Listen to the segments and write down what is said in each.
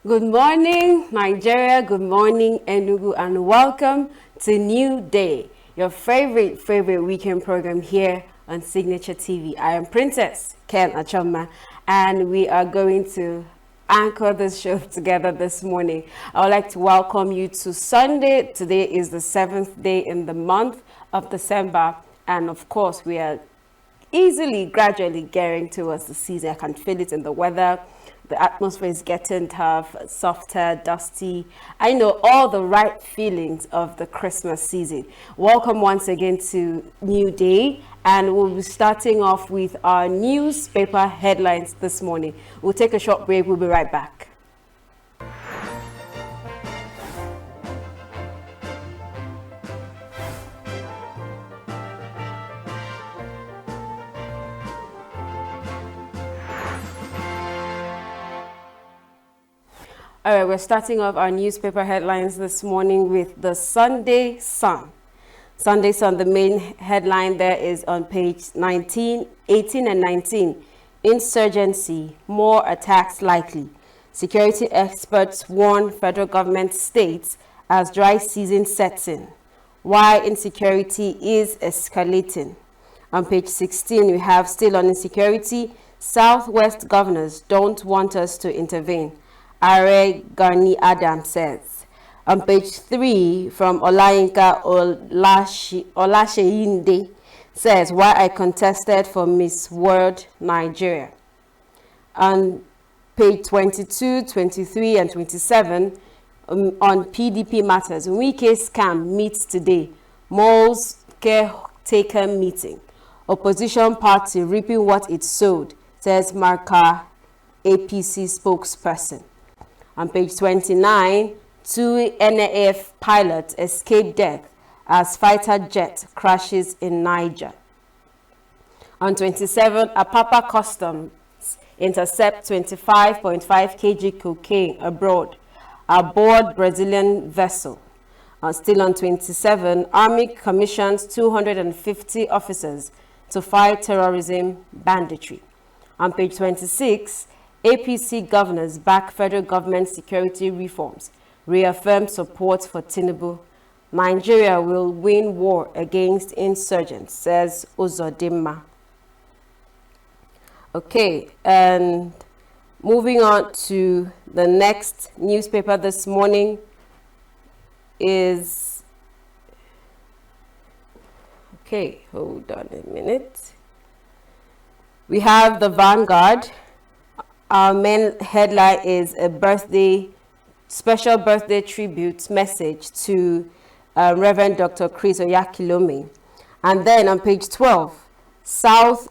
Good morning, Nigeria. Good morning, Enugu, and welcome to New Day, your favorite weekend program here on Signature TV. I am Princess Ken Achoma, and we are going to anchor this show together this morning. I would like to welcome you to Sunday. Today is the 7th day in the month of December, and of course, we are gradually getting towards the season. I can feel it in the weather. The atmosphere is getting tough, softer, dusty. I know all the right feelings of the Christmas season. Welcome once again to New Day, and we'll be starting off with our newspaper headlines this morning. We'll take a short break. We'll be right back. All right, we're starting off our newspaper headlines this morning with the Sunday Sun. Sunday Sun, the main headline there is on page 19, 18 and 19. Insurgency, more attacks likely. Security experts warn federal government states as dry season sets in. Why insecurity is escalating. On page 16, we have still on insecurity, Southwest governors don't want us to intervene. Are Gani Adam says. On page 3 from Olayinka Olasheyinde says, why I contested for Miss World Nigeria. On page 22, 23 and 27 on PDP matters, Wike scam meets today. Moles caretaker meeting. Opposition party reaping what it sowed, says Marka APC spokesperson. On page 29, 2 NAF pilots escape death as fighter jet crashes in Niger. On 27, Apapa Customs intercept 25.5 kg cocaine aboard Brazilian vessel. Still on 27, Army commissions 250 officers to fight terrorism banditry. On page 26, APC governors back federal government security reforms, reaffirm support for Tinubu. Nigeria will win war against insurgents, says Uzodimma. Okay, and moving on to the next newspaper this morning is, okay, hold on a minute. We have the Vanguard. Our main headline is a special birthday tribute message to Reverend Dr. Chris Oyakilome. And then on page 12, South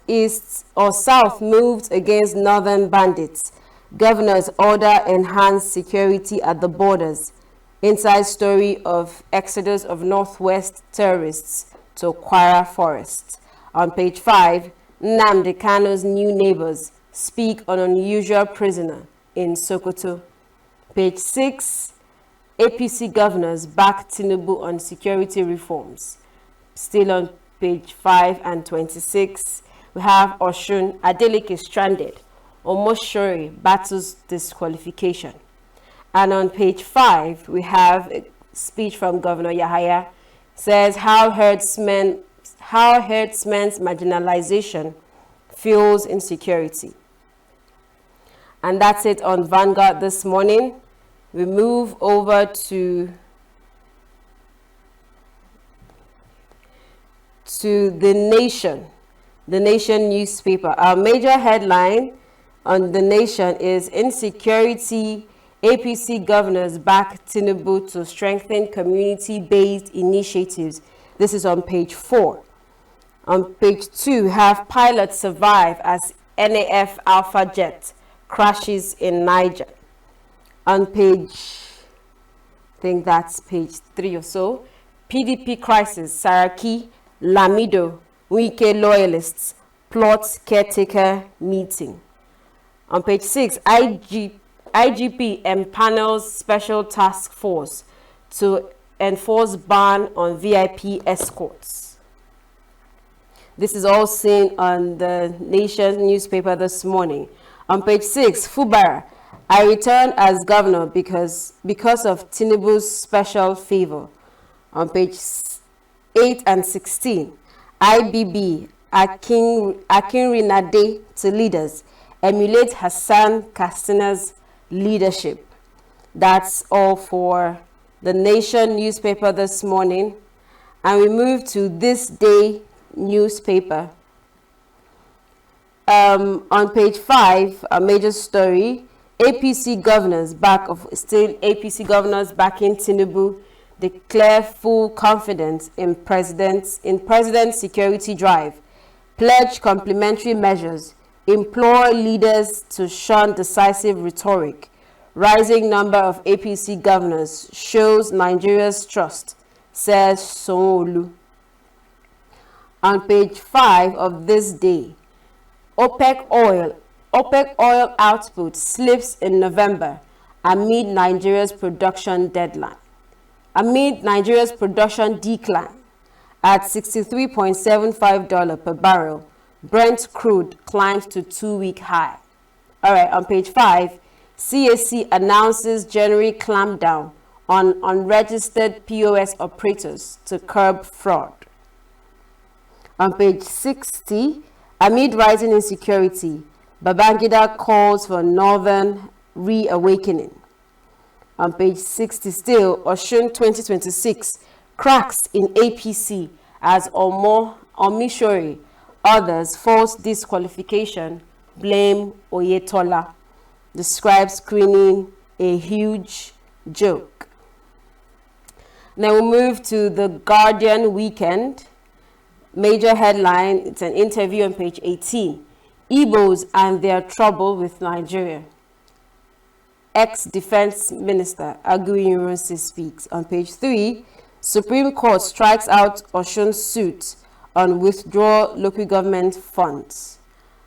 moved against northern bandits. Governors order enhanced security at the borders. Inside story of exodus of Northwest terrorists to Kwara Forest. On page 5, Nnamdi Kanu's new neighbors speak on unusual prisoner in Sokoto. Page 6, APC governors back Tinubu on security reforms. Still on page 5 and 26, we have Oshun Adeleke stranded. Omoshori battles disqualification. And on page 5, we have a speech from Governor Yahaya, says how herdsmen's marginalization fuels insecurity. And that's it on Vanguard this morning. We move over to The Nation newspaper. Our major headline on The Nation is insecurity, APC governors back Tinubu to strengthen community-based initiatives. This is on page 4. On page 2, we have pilots survive as NAF Alpha jet crashes in Niger. On page, I think that's page 3 or so, PDP crisis, Saraki, Lamido, Wike loyalists, plot caretaker meeting. On page 6, IGP empanels special task force to enforce ban on VIP escorts. This is all seen on the Nation newspaper this morning. On page 6, Fubara, I return as governor because of Tinubu's special favor. On page 8 and 16, IBB Akinrinade to leaders emulate Hassan Castina's leadership. That's all for the Nation newspaper this morning. And we move to This Day newspaper. On page 5, a major story, APC governors backing Tinubu declare full confidence in president's security drive, pledge complementary measures, implore leaders to shun decisive rhetoric. Rising number of APC governors shows Nigeria's trust, says Sanwo-Olu. On page 5 of This Day, OPEC oil output slips in November amid Nigeria's production decline at $63.75 per barrel. Brent crude climbs to 2-week high. All right, on page 5, CAC announces January clampdown on unregistered POS operators to curb fraud. On page 60, amid rising insecurity, Babangida calls for northern reawakening. On page 60 still, Osun 2026 cracks in APC as Omishori, others false disqualification, blame Oyetola. Describes screening a huge joke. Now we move to the Guardian Weekend. Major headline, it's an interview on page 18. Igbos and their trouble with Nigeria. Ex-Defense Minister Aguiyi-Ironsi speaks. On page 3, Supreme Court strikes out Osun's suit on withdraw local government funds.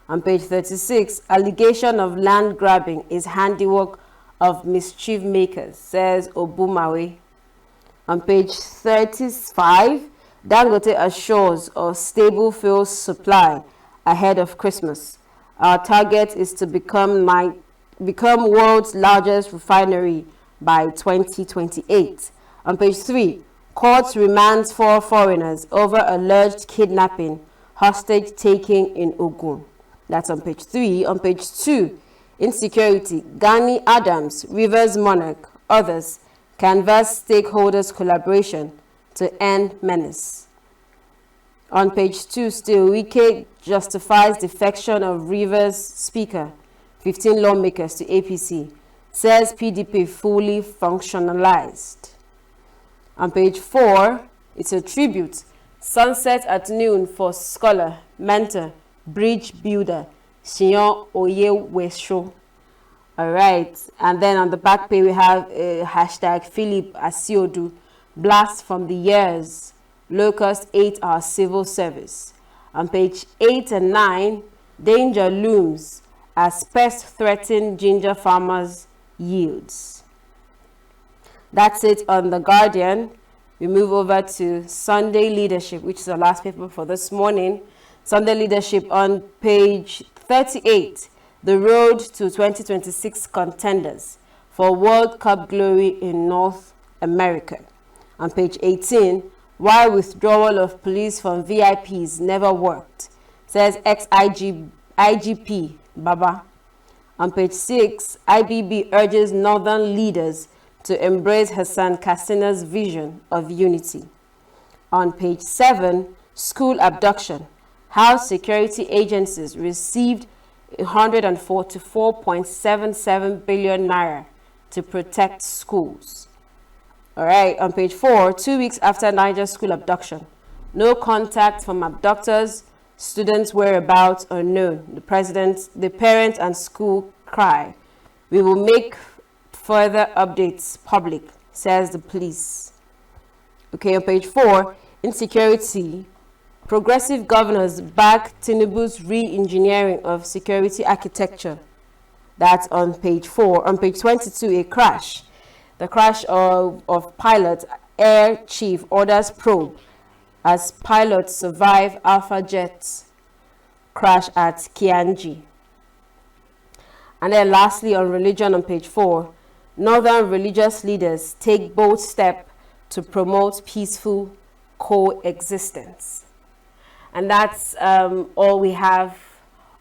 On page 36, allegation of land grabbing is handiwork of mischief makers, says Obumawe. On page 35, Dangote assures of stable fuel supply ahead of Christmas. Our target is to become world's largest refinery by 2028. On page 3, courts remands 4 foreigners over alleged kidnapping, hostage taking in Ogun. That's on page 3. On page 2, insecurity, Gani Adams, Rivers Monarch, others canvass stakeholders' collaboration to end menace. On page 2 still, Wike justifies defection of Rivers Speaker, 15 lawmakers to APC, says PDP fully functionalized. On page 4, it's a tribute, sunset at noon for scholar, mentor, bridge builder, Shion Oyewesho. All right, and then on the back page we have hashtag Philip Asiodu, blast from the years, locust ate our civil service. On page 8 and 9, danger looms as pests threaten ginger farmers' yields. That's it on The Guardian. We move over to Sunday Leadership, which is the last paper for this morning. Sunday Leadership on page 38, the road to 2026 contenders for World Cup glory in North America. On page 18, why withdrawal of police from VIPs never worked, says ex-IGP Baba. On page 6, IBB urges northern leaders to embrace Hassan Castina's vision of unity. On page 7, school abduction, how security agencies received 144.77 billion naira to protect schools. All right, on page 4, 2 weeks after Niger school abduction, no contact from abductors, students' whereabouts unknown. The parent and school cry. We will make further updates public, says the police. Okay, on page 4, insecurity. Progressive governors back Tinubu's re-engineering of security architecture. That's on page 4. On page 22, a crash. The crash of pilot, air chief orders probe as pilots survive Alpha Jet crash at Kianji. And then lastly, on religion on page 4, Northern religious leaders take bold step to promote peaceful coexistence. And that's all we have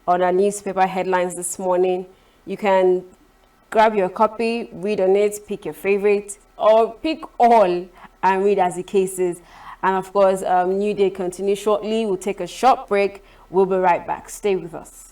on our newspaper headlines this morning. You can grab your copy, read on it, pick your favorite, or pick all and read as the case is. And of course, New Day continues shortly. We'll take a short break. We'll be right back. Stay with us.